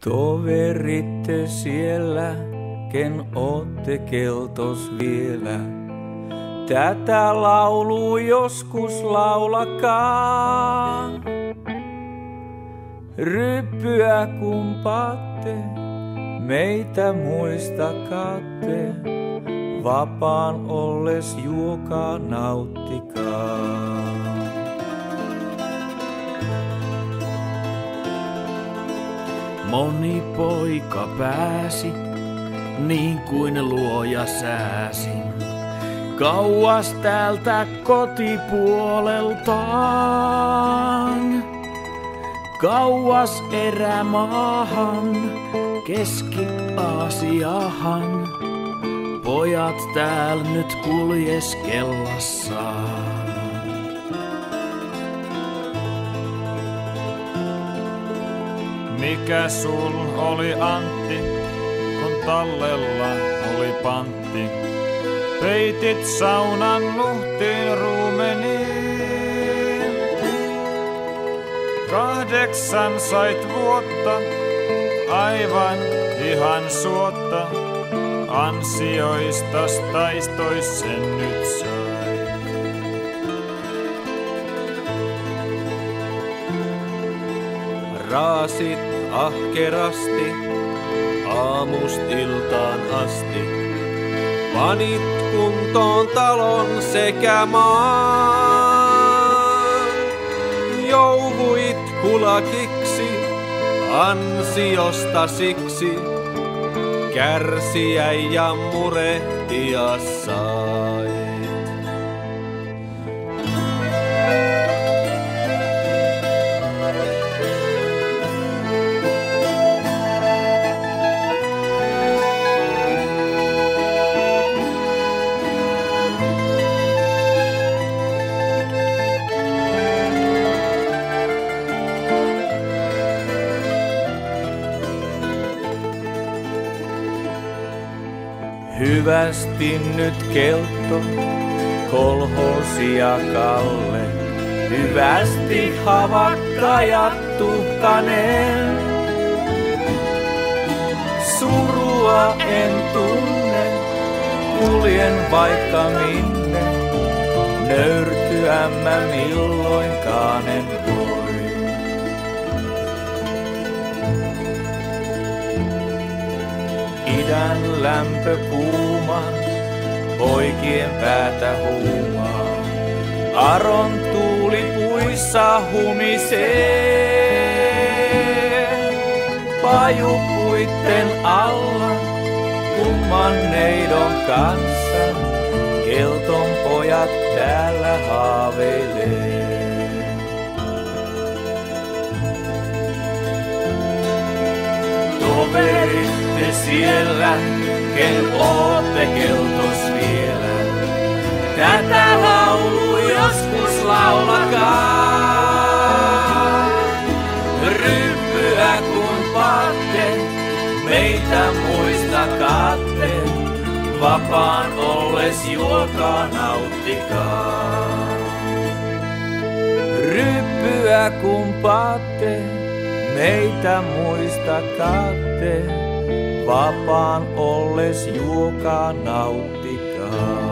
Toveritte siellä, ken ootte keltos vielä. Tätä laulu joskus laulakaa. Ryppyä kumpaatte, meitä muistakaatte. Vapaan olles juokaa nauttikaa. Moni poika pääsi, niin kuin luoja sääsi, kauas täältä kotipuoleltaan. Kauas erämaahan, Keski-Aasiahan, pojat tääl nyt kuljeskellassaan. Mikä sul oli Antti, kun tallella oli pantti? Peitit saunan luhtiin ruumeniin. 8 sait vuotta, aivan ihan suotta. Ansioistas taistois sen nyt sai. Raasit ahkerasti aamustiltaan asti. Panit kuntoon talon sekä maan. Jouvuit kulakiksi ansiosta siksi. Kärsiä ja murehtia sait. Hyvästi nyt Kelto, kolhoosi ja Kalle. Hyvästi Havakka ja Tuhkanen. Surua en tunne, kuljen vaikka minne. Nöyrtyä mä milloinkaan en voi. Idän lämpö kuuma, poikien päätä huumaa. Aron tuuli puissa humisee. Pajupuitten alla, kumman neidon kanssa. Kelton pojat täällä haaveilee. Toveritte siellä, ken ootte keltos vielä. Tätä laulu joskus laulakaa. Ryppyä kun paatte, meitä muistakaatte. Vapaan olles juokaa nauttikaa. Ryppyä kun paatte, meitä muistakaatte, vapaan olles juokaa nauttikaa.